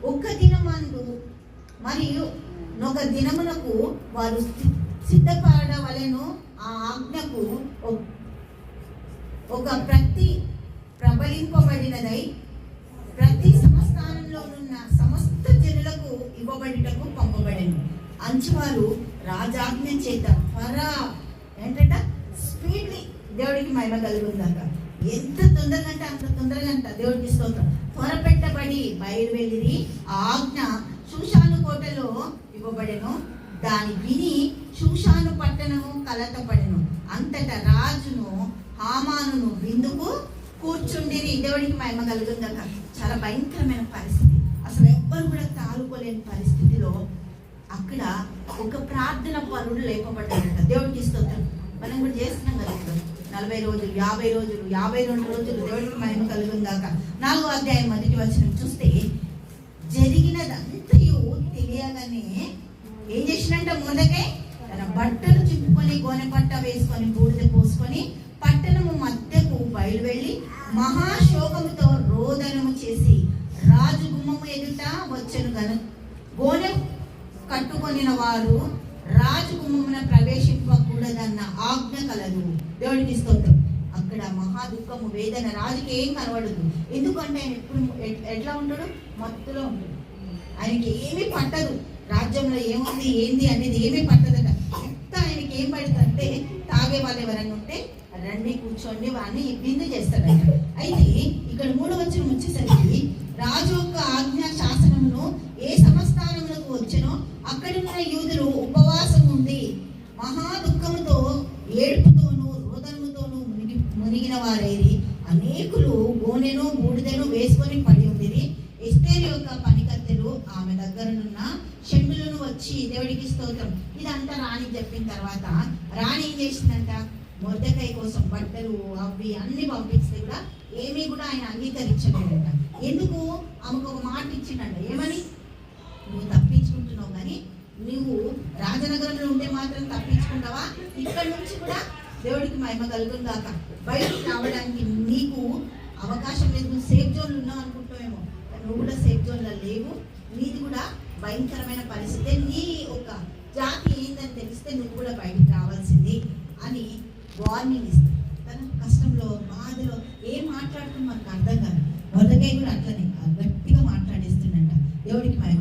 ఒక దినమందు మరియు ఒక దినమునకు వారు సిద్ధపడవలెను. ఆ ఆజ్ఞకు ఒక ప్రతి ప్రబలింపబడినదై ప్రతి సంస్థానంలోనున్న సమస్త జనులకు ఇవ్వబడిటకు పంపబడెను. అంచువారు రాజాజ్ఞ చేత ఏంటంట స్పీడ్ని, దేవుడికి మహిమ కలుగుందాక, ఎంత తొందరగా అంటే అంత తొందరగా అంట దేవుడికి స్తోత్రం, త్వరపెట్టబడి బయలువెళ్ళిరి. ఆ ఆజ్ఞ షూషాను కోటలో ఇవ్వబడెను. దాని విని షూషాను పట్టణము కలతపడెను. అంతటా రాజును హామానును విందుకు కూర్చుండిరి. దేవుడికి మహిమ కలుగుందాక. చాలా భయంకరమైన పరిస్థితి, అసలు ఎవ్వరు కూడా తాలుకోలేని పరిస్థితిలో అక్కడ ఒక ప్రార్థన పరుడు లేపబడ్డాడంట. దేవుడికి స్తోత్రం. మనం కూడా చేస్తున్నాం కదా ఇప్పుడు 40 రోజులు, 50 రోజులు, 52 రోజులు. దేవుడికి మహిమ కలుగుందాక. 4వ అధ్యాయం 1వ వచనం చూస్తే, జరిగినదంతయు తెలియగానే ఏం చేసినంట, మొదకే తన బట్టలు చింపుకొని గోనె పట్ట వేసుకొని బూడిద పోసుకొని పట్టణము మధ్యకు బయలువెళ్ళి మహాశోకముతో రోదనము చేసి రాజు గుమ్మము ఎదుట వచ్చెను. గోనె కట్టుకొనిన వారు రాజు గుమ్మమున ప్రవేశింపకూడదన్న ఆజ్ఞ కలదు. దేవుడికి స్తోత్రం. అక్కడ మహా దుఃఖము, వేదన. రాజుకి ఏం కనబడదు. ఎందుకంటే ఆయన ఎప్పుడు ఎట్లా ఉంటాడు, మత్తులో ఉంటాడు. ఆయనకి ఏమీ పట్టదు, రాజ్యంలో ఏముంది ఏంది అనేది ఏమీ పట్టదట. ఎంత ఆయనకి ఏం పడుతుందంటే, తాగే వాళ్ళు ఎవరైనా ఉంటే రండి కూర్చోండి వాడిని విందు చేస్తాడట. అయితే ఇక్కడ 3వ వచనం వచ్చేసరికి, రాజు యొక్క ఆజ్ఞ శాసనమును ఏ సంస్థానములకు వచ్చెనో అక్కడున్న యూదులు ఉపవాసం ఉండి మహా దుఃఖముతో ఏడుపుతోనూ రోదనముతోనూ మునిగిన వారైరి. అనేకులు గోనెను బూడిదను వేసుకొని పడి ఉండిరి. ఎస్తేరు యొక్క పనికత్తెలు ఆమె దగ్గరనున్న షండులను వచ్చి, దేవుడికి స్తోత్రం, ఇదంతా రాణి చెప్పిన తర్వాత రాణి ఏం చేసిందంట, మొర్దెకై కోసం బట్టలు అవి అన్ని పంపిస్తే కూడా ఏమీ కూడా ఆయన అంగీకరించలేదంట. ఎందుకు? ఆమెకు ఒక మాట ఇచ్చిందంట. ఏమని? నువ్వు తప్పించుకుంటున్నావు, కానీ నువ్వు రాజనగరంలో ఉంటే మాత్రం తప్పించుకుంటావా? ఇక్కడ నుంచి కూడా దేవుడికి మహిమ కలుగుందాక బయటికి రావడానికి నీకు అవకాశం లేదు. నువ్వు సేఫ్ జోన్లు ఉన్నావు అనుకుంటావేమో, నువ్వు కూడా సేఫ్ జోన్లో లేవు. నీది కూడా భయంకరమైన పరిస్థితి. నీ ఒక జాతి ఏందని తెలిస్తే నువ్వు కూడా బయటికి రావాల్సింది అని వార్నింగ్ ఇస్తాడు. తన కష్టంలో, బాధలో ఏం మాట్లాడుతున్నా మనకు అర్థం కాదు. మొదకై కూడా అట్లనే గట్టిగా మాట్లాడేస్తుందంట. దేవుడికి మహిమ